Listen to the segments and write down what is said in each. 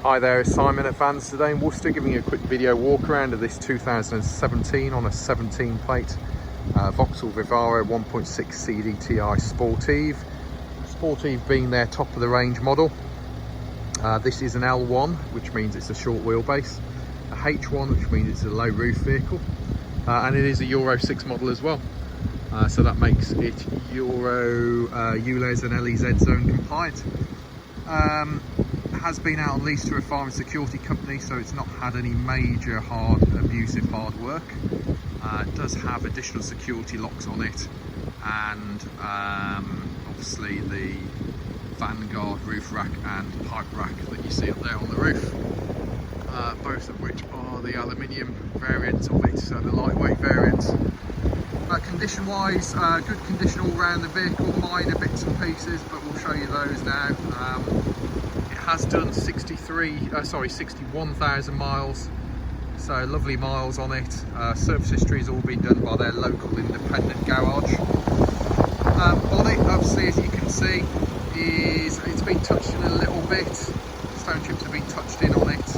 Hi there, it's Simon at Vans today in Worcester, giving you a quick video walk around of this 2017 on a 17 plate Vauxhall Vivaro 1.6 CDTi Sportive. Sportive being their top of the range model. This is an L1, which means it's a short wheelbase, a H1, which means it's a low roof vehicle, and it is a Euro 6 model as well. So that makes it Euro ULEZ and LEZ zone compliant. Has been out on lease to a fire and security company, so it's not had any major abusive hard work. It does have additional security locks on it, and obviously the Vanguard roof rack and pipe rack that you see up there on the roof, both of which are the aluminium variants of it, so the lightweight variants. Condition wise, good condition all round the vehicle, minor bits and pieces, but we'll show you those now. It has done 61,000 miles, so lovely miles on it. Service history has all been done by their local independent garage. On it, obviously, as you can see, it's been touched in a little bit. Stone chips have been touched in on it,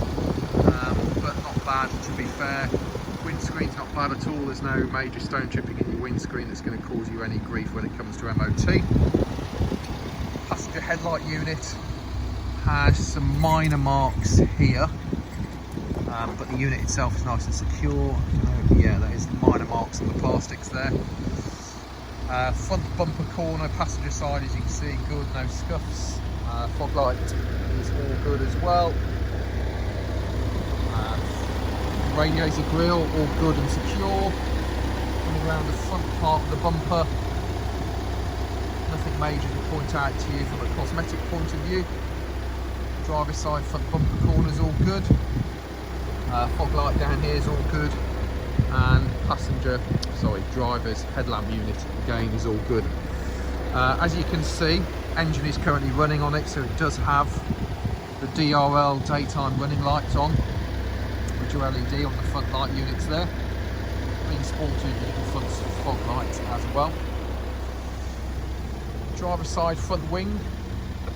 but not bad, to be fair. Windscreen's not bad at all. There's no major stone chipping in your windscreen that's going to cause you any grief when it comes to MOT. Passenger headlight unit has some minor marks here, but the unit itself is nice and secure. Yeah, that is minor marks on the plastics there. Front bumper corner, passenger side, as you can see, good, no scuffs. Fog light is all good as well. Radiator grille, all good and secure. Coming around the front part of the bumper, nothing major to point out to you from a cosmetic point of view. Driver's side front bumper corners all good. Fog light down here is all good, and driver's headlamp unit again is all good. As you can see, engine is currently running on it, so it does have the DRL daytime running lights on, which are LED on the front light units there. Being sported, you can front fog lights as well. Driver's side front wing,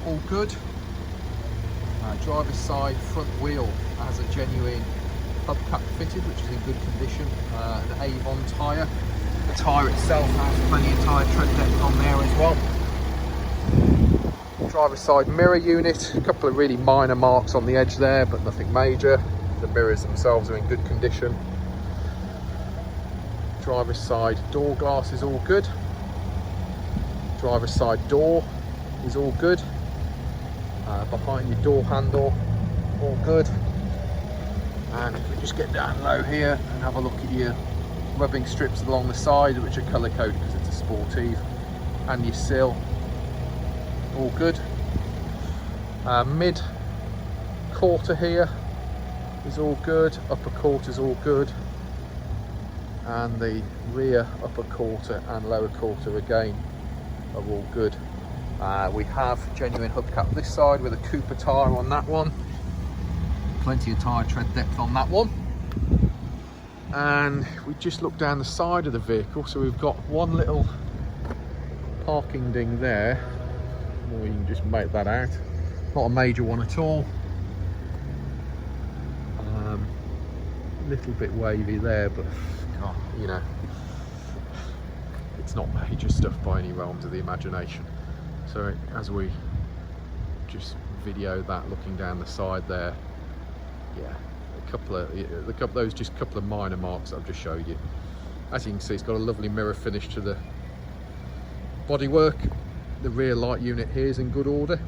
all good. Driver's side front wheel has a genuine hubcap fitted, which is in good condition. An Avon tyre. The tyre itself has plenty of tyre tread depth on there as well. Driver's side mirror unit, a couple of really minor marks on the edge there, but nothing major. The mirrors themselves are in good condition. Driver's side door glass is all good. Driver's side door is all good. Behind your door handle, all good. And if we just get down low here and have a look at your rubbing strips along the side, which are colour coded because it's a Sportive, and your sill, all good. Mid quarter here is all good, upper quarter is all good, and the rear upper quarter and lower quarter again are all good. We have genuine hubcap this side with a Cooper tyre on that one, plenty of tyre tread depth on that one. And we just look down the side of the vehicle, so we've got one little parking ding there, or you can just make that out, not a major one at all. Little bit wavy there, but you know, it's not major stuff by any realms of the imagination. So as we just video that, looking down the side there, yeah, a couple of minor marks that I've just showed you. As you can see, it's got a lovely mirror finish to the bodywork. The rear light unit here is in good order.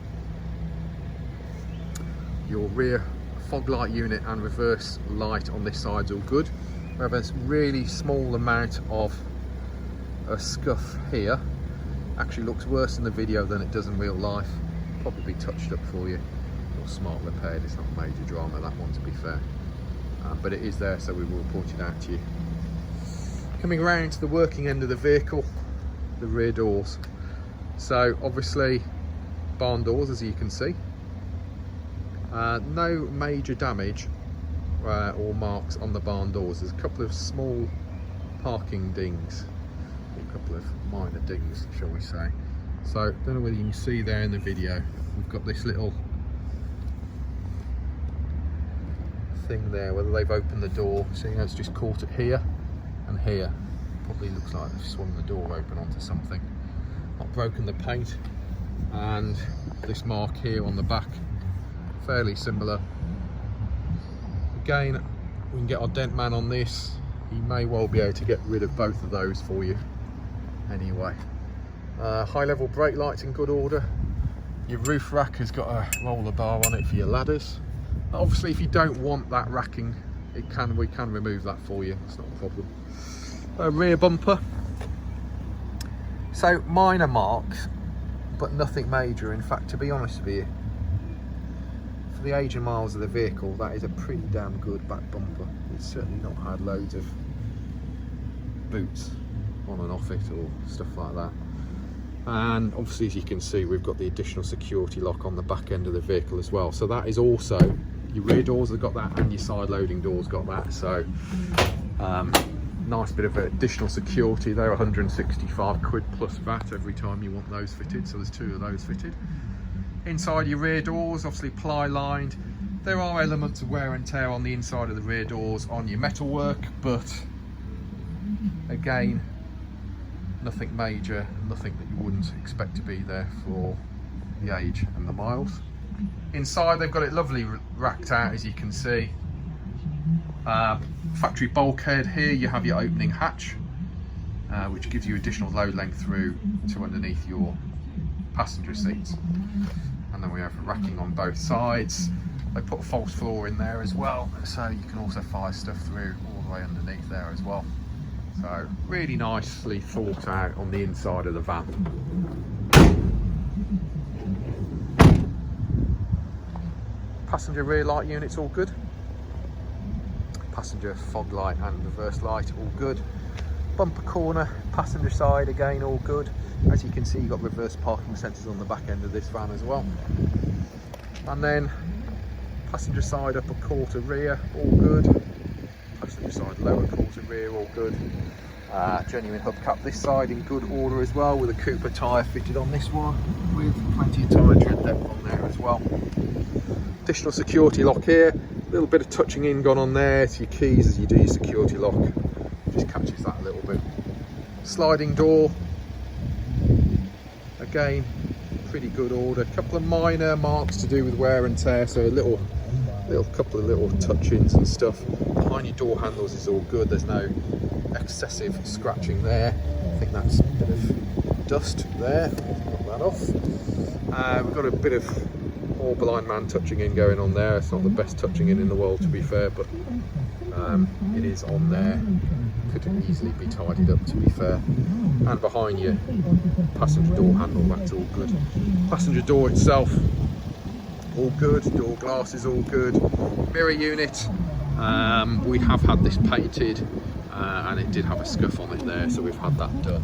Your rear fog light unit and reverse light on this side is all good. We have a really small amount of a scuff here. Actually looks worse in the video than it does in real life. Probably be touched up for you or smart repaired. It's not major drama, that one, to be fair, but it is there, so we will report it out to you. Coming around to the working end of the vehicle, the rear doors. So obviously barn doors, as you can see. No major damage or marks on the barn doors. There's a couple of small parking dings, a couple of minor dings, shall we say. So don't know whether you can see there in the video, we've got this little thing there, whether they've opened the door. So you know, it's just caught it here and here. Probably looks like they've swung the door open onto something. Not broken the paint. And this mark here on the back, fairly similar. Again, we can get our dent man on this. He may well be able to get rid of both of those for you anyway. High level brake lights in good order. Your roof rack has got a roller bar on it for your ladders. Obviously if you don't want that racking, we can remove that for you, it's not a problem. Rear bumper, so minor marks but nothing major. In fact, to be honest with you, for the age and miles of the vehicle, that is a pretty damn good back bumper. It's certainly not had loads of boots on and off it or stuff like that. And obviously, as you can see, we've got the additional security lock on the back end of the vehicle as well. So that is also, your rear doors have got that and your side loading doors got that. So nice bit of additional security. They're 165 quid plus VAT every time you want those fitted. So there's 2 of those fitted. Inside your rear doors, obviously ply lined. There are elements of wear and tear on the inside of the rear doors on your metalwork, but again, nothing major, nothing that you wouldn't expect to be there for the age and the miles. Inside they've got it lovely racked out, as you can see. Factory bulkhead here, you have your opening hatch, which gives you additional load length through to underneath your passenger seats. And then we have racking on both sides. They put a false floor in there as well, so you can also fire stuff through all the way underneath there as well. So really nicely thought out on the inside of the van. Passenger rear light units all good. Passenger fog light and reverse light all good. Bumper corner, passenger side again all good. As you can see, you've got reverse parking sensors on the back end of this van as well. And then passenger side upper quarter rear all good. Passenger side lower quarter rear all good. Genuine hubcap this side in good order as well, with a Cooper tyre fitted on this one, with plenty of tyre tread depth on there as well. Additional security lock here, a little bit of touching in gone on there to your keys as you do your security lock, just catches that a little bit. Sliding door, again pretty good order. A couple of minor marks to do with wear and tear, so a couple of little touch-ins and stuff. Behind your door handles is all good, there's no excessive scratching there. I think that's a bit of dust there, got that off. We've got a bit of more blind man touching in going on there. It's not the best touching in the world, to be fair, but it is on there. Could easily be tidied up, to be fair. And behind you, passenger door handle, that's all good. Passenger door itself, all good. Door glass is all good. Mirror unit, we have had this painted and it did have a scuff on it there, so we've had that done.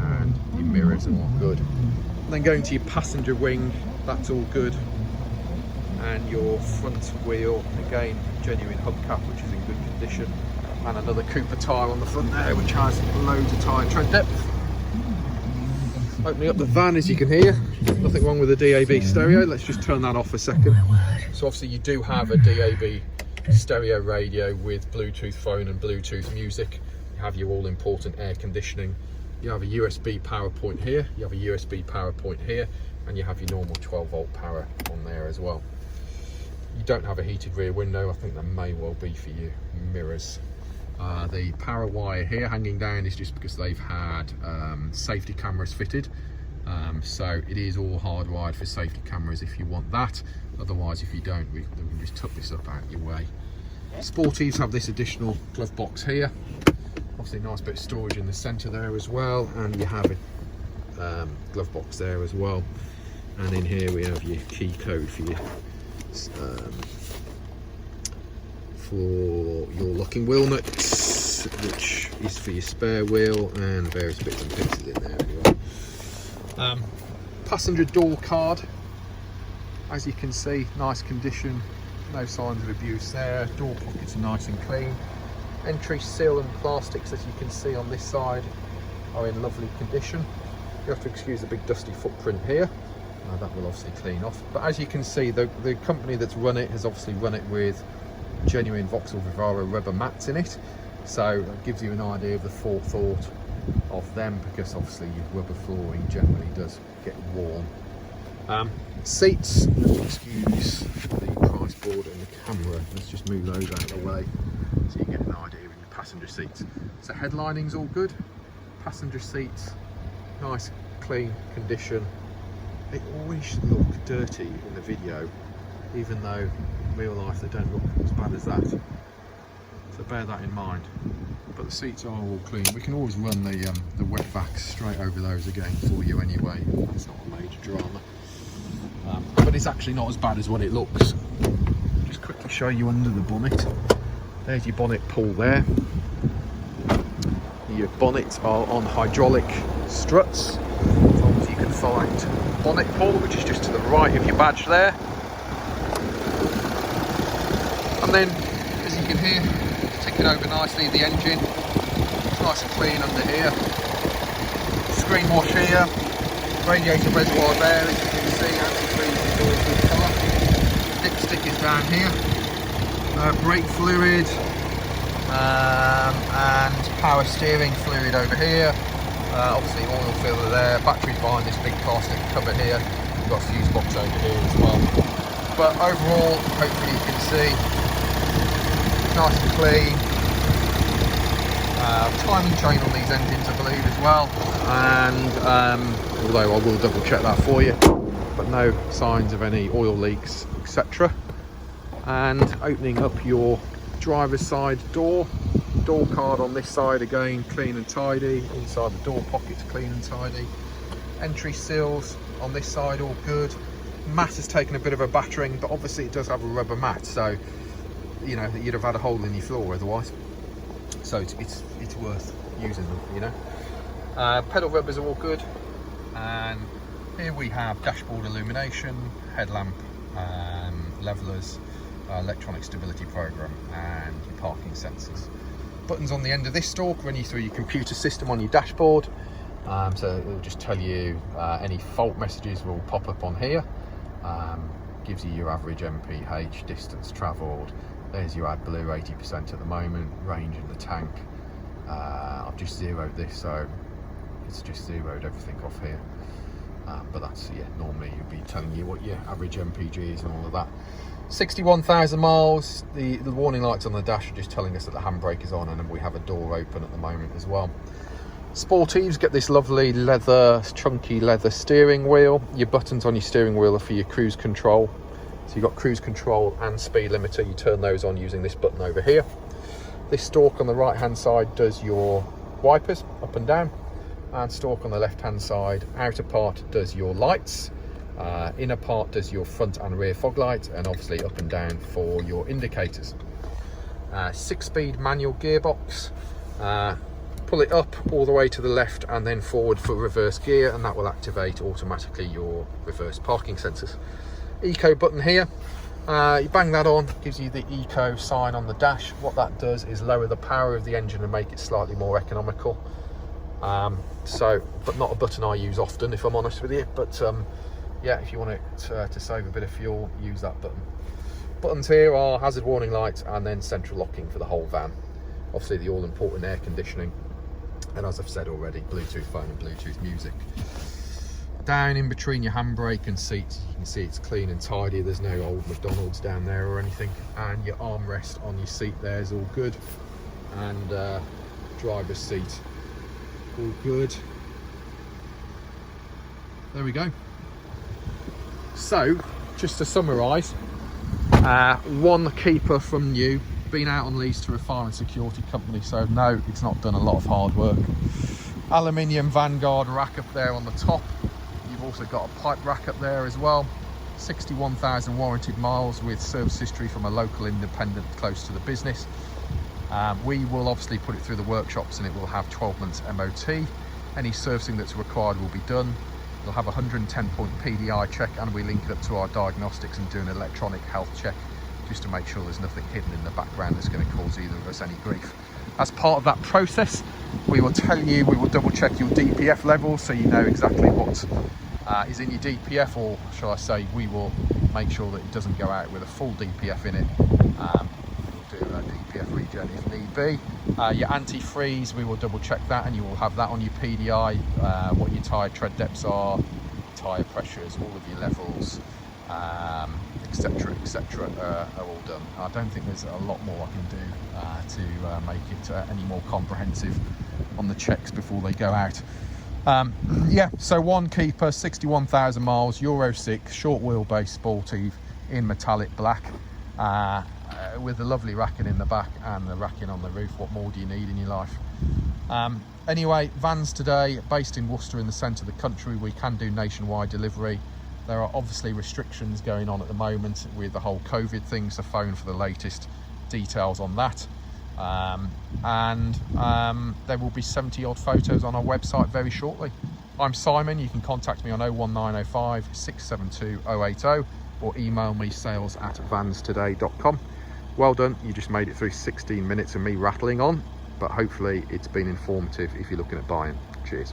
And your mirrors are all good. And then going to your passenger wing, that's all good. And your front wheel, again, genuine hubcap, which is in good condition. And another Cooper tyre on the front there, which has loads of tyre tread depth. Opening up the van, as you can hear, nothing wrong with the DAB stereo. Let's just turn that off a second. So obviously you do have a DAB stereo radio with Bluetooth phone and Bluetooth music. You have your all important air conditioning. You have a USB power point here, you have a USB power point here, and you have your normal 12-volt power on there as well. You don't have a heated rear window. I think that may well be for your mirrors. The power wire here hanging down is just because they've had safety cameras fitted. So it is all hardwired for safety cameras if you want that. Otherwise, if you don't, we can just tuck this up out your way. Sportives have this additional glove box here. Obviously a nice bit of storage in the centre there as well. And you have a glove box there as well. And in here we have your key code for your locking wheel nuts, which is for your spare wheel, and various bits and pieces in there anyway. Passenger door card, as you can see, nice condition, no signs of abuse there. Door pockets are nice and clean. Entry seal and plastics, as you can see on this side, are in lovely condition. You have to excuse the big dusty footprint here. That will obviously clean off, but as you can see, the company that's run it has obviously run it with genuine Vauxhall Vivaro rubber mats in it, so that gives you an idea of the forethought of them, because obviously your rubber flooring generally does get worn. Seats, excuse the price board and the camera, let's just move those out of the way so you get an idea of your passenger seats. So headlining's all good, passenger seats, nice clean condition. They always look dirty in the video, even though in real life they don't look as bad as that. So bear that in mind. But the seats are all clean. We can always run the wet vacs straight over those again for you anyway. That's not a major drama. But it's actually not as bad as what it looks. Just quickly show you under the bonnet. There's your bonnet pull there. Your bonnets are on hydraulic struts, as long as you can find bonnet pull, which is just to the right of your badge there. And then, as you can hear, it's ticking over nicely, the engine. It's nice and clean under here. Screen wash here. Radiator reservoir there, as you can see, anti-freeze is all good colour. Dipstick is down here. Brake fluid and power steering fluid over here. Obviously oil filler there. Batteries behind this big plastic cover here. We've got a fuse box over here as well. But overall, hopefully you can see, it's nice and clean. Timing chain on these engines, I believe, as well, and although I will double check that for you, but no signs of any oil leaks, etc. And opening up your driver's side door card on this side, again clean and tidy. Inside the door pockets clean and tidy. Entry sills on this side all good. Mat has taken a bit of a battering, but obviously it does have a rubber mat, so you know you'd have had a hole in your floor otherwise. So it's worth using them, you know. Pedal rubbers are all good, and here we have dashboard illumination, headlamp, levelers, electronic stability program, and your parking sensors. Buttons on the end of this stalk run you through your computer system on your dashboard, so it will just tell you any fault messages will pop up on here. Gives you your average mph, distance travelled. There's your AdBlue, 80% at the moment, range in the tank. I've just zeroed this, so it's just zeroed everything off here. But that's, yeah, normally you'll be telling you what your average MPG is and all of that. 61,000 miles. The warning lights on the dash are just telling us that the handbrake is on, and we have a door open at the moment as well. Sportives get this lovely leather, chunky leather steering wheel. Your buttons on your steering wheel are for your cruise control. So you've got cruise control and speed limiter. You turn those on using this button over here. This stalk on the right hand side does your wipers up and down, and stalk on the left hand side, outer part does your lights, inner part does your front and rear fog lights, and obviously up and down for your indicators. 6-speed manual gearbox. Pull it up all the way to the left and then forward for reverse gear, and that will activate automatically your reverse parking sensors. Eco button here, you bang that on, gives you the eco sign on the dash. What that does is lower the power of the engine and make it slightly more economical. But not a button I use often, if I'm honest with you, but yeah, if you want it to save a bit of fuel, use that button. Buttons here are hazard warning lights and then central locking for the whole van. Obviously the all important air conditioning, and as I've said already, Bluetooth phone and Bluetooth music. Down in between your handbrake and seats, you can see it's clean and tidy. There's no old McDonald's down there or anything, and your armrest on your seat there is all good, and driver's seat all good. There we go. So just to summarise, one keeper from new, been out on lease to a fire and security company, so no, it's not done a lot of hard work. Aluminium Vanguard rack up there on the top. You've also got a pipe rack up there as well. 61,000 warranted miles with service history from a local independent close to the business. We will obviously put it through the workshops, and it will have 12 months MOT. Any servicing that's required will be done. It'll have a 110-point PDI check, and we link it up to our diagnostics and do an electronic health check just to make sure there's nothing hidden in the background that's going to cause either of us any grief. As part of that process, we will tell you, we will double check your DPF levels so you know exactly what is in your DPF, or shall I say, we will make sure that it doesn't go out with a full DPF in it. do a DPF regen if need be. Your antifreeze, we will double check that, and you will have that on your PDI, what your tyre tread depths are, tyre pressures, all of your levels, etc, etc, are all done. I don't think there's a lot more I can do to make it any more comprehensive on the checks before they go out. Yeah, so one keeper, 61,000 miles, Euro 6, short wheelbase Sportive in metallic black, with the lovely racking in the back and the racking on the roof. What more do you need in your life? Anyway, vans today, based in Worcester in the centre of the country. We can do nationwide delivery. There are obviously restrictions going on at the moment with the whole COVID thing, so phone for the latest details on that. There will be 70 odd photos on our website very shortly. I'm Simon. You can contact me on 01905 672 080 or email me sales@vanstoday.com. Well done, you just made it through 16 minutes of me rattling on, but hopefully it's been informative if you're looking at buying. Cheers.